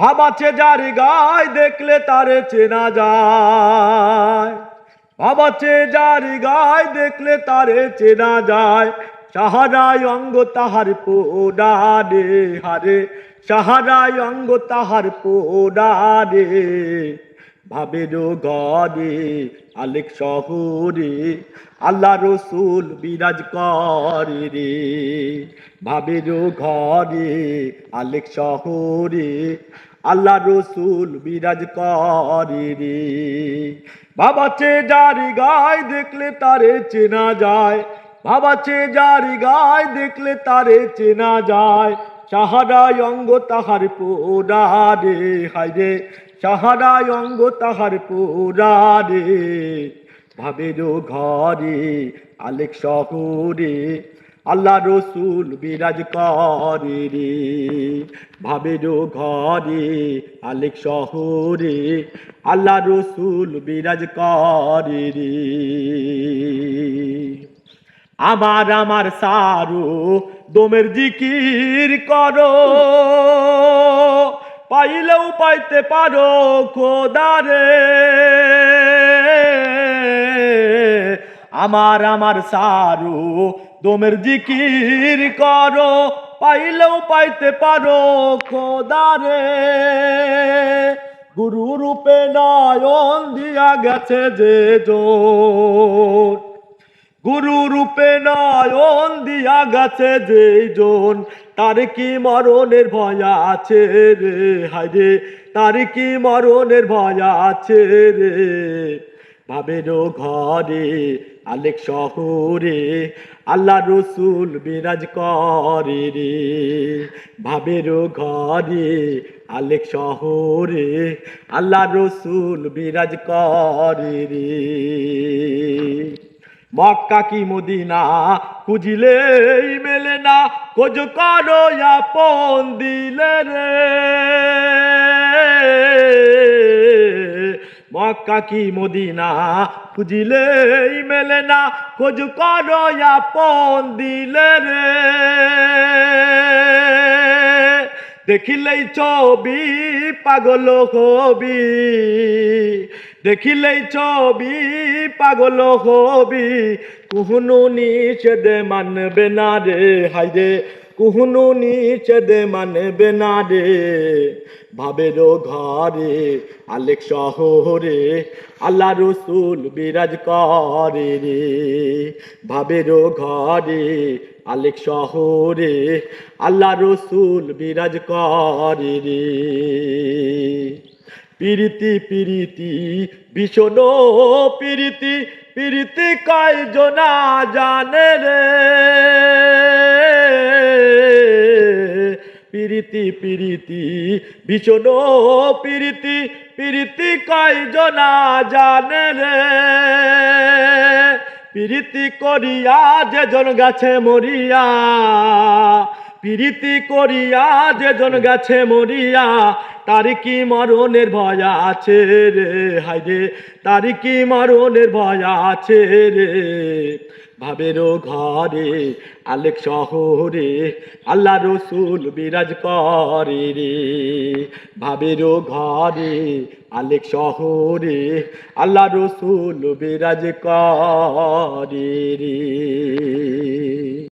ভাব আছে যার গায় দেখলে তারে চেনা যায়। ভাব আছে যার গায় দেখলে তারে চেনা যায়। সাহারায় অঙ্গ তাহার পোড়ারে হারে, সাহারায় অঙ্গ তাহার পোড়ারে। ভাবেরও ঘরে আলেক শহরে আল্লাহ রসুল বিরাজ করে রে। ভাবেরও ঘরে আলেক শহরে আল্লাহ রসুল বিরাজ করে রে। ভাবাচ্ছে যার গায় দেখলে তারে চেনা যায়। ভাবাচ্ছে যার গায় দেখলে তারে চেনা যায়। সাহারায় অঙ্গ তাহার পোড়ারে হায়রে, সাহারায় অঙ্গ তাহার পোড়ারে। ভাবেরও ঘরে আলেক শহরে আল্লাহ রসুল বিরাজ করে রে। ভাবেরও ঘরে আলেক শহরে আল্লাহ রসুল বিরাজ করে রে। আমার আমার সারো দমের জিকির করো, পাইলেও পাইতে পারো খোদারে। আমার আমার সারো দমের জিকির করো, পাইলেও পাইতে পারো খোদারে। গুরু রূপে নয়ন দিয়া গেছে যে জোর, গুরু রূপে নয়ন দিয়া গেছে যে জন, তার কি মরণের ভয় আছে রে হায়রে, তার কি মরণের ভয় আছে রে। ভাবেরও ঘরে আলেক শহরে আল্লাহ রসুল বিরাজ করে রে। ভাবেরও ঘরে আলেক শহরে আল্লাহ রসুল বিরাজ করে রে। মক্কা কি মদিনা খুঁজিলেই মেলে না, খোঁজ করো আপন দিলে রে। মক্কা কি মদিনা খুঁজিলেই মেলে না, খোঁজ করো আপন দিলে রে। দেখিলেই ছবি পাগল হবি, দেখিলেই ছবি পাগল হবি। কুহনু নিষেধ মানবে না রে হায়রে, কুহনু নিষেধ মানবে না রে। ভাবেরও ঘরে আলেক শহরে আল্লাহ রসুল বিরাজ করে রে। ভাবেরও ঘরে আলেক শহরে আল্লাহ রসুল বিরাজ করে রে। পিরিতি পিরিতি ভীষণ পিরিতি, পিরিতি কয়জনা জানে রে। পিরিতি পিরিতি ভীষণ পিরিতি, পিরিতি কয়জনা জানে রে। পিরিতি করিয়া যেজন গাছে মরিয়া, পিরিতি করিয়া যেজন গাছে মরিয়া, তার কি মরণের ভয় আছে রে হায়রে, তার কি মরণের ভয় আছে রে। ভাবেরও ঘরে আলেক শহরে আল্লাহ রসুল বিরাজ করে রে। ভাবেরও ঘরে আলেক শহরে আল্লাহ রসুল বিরাজ করে রে।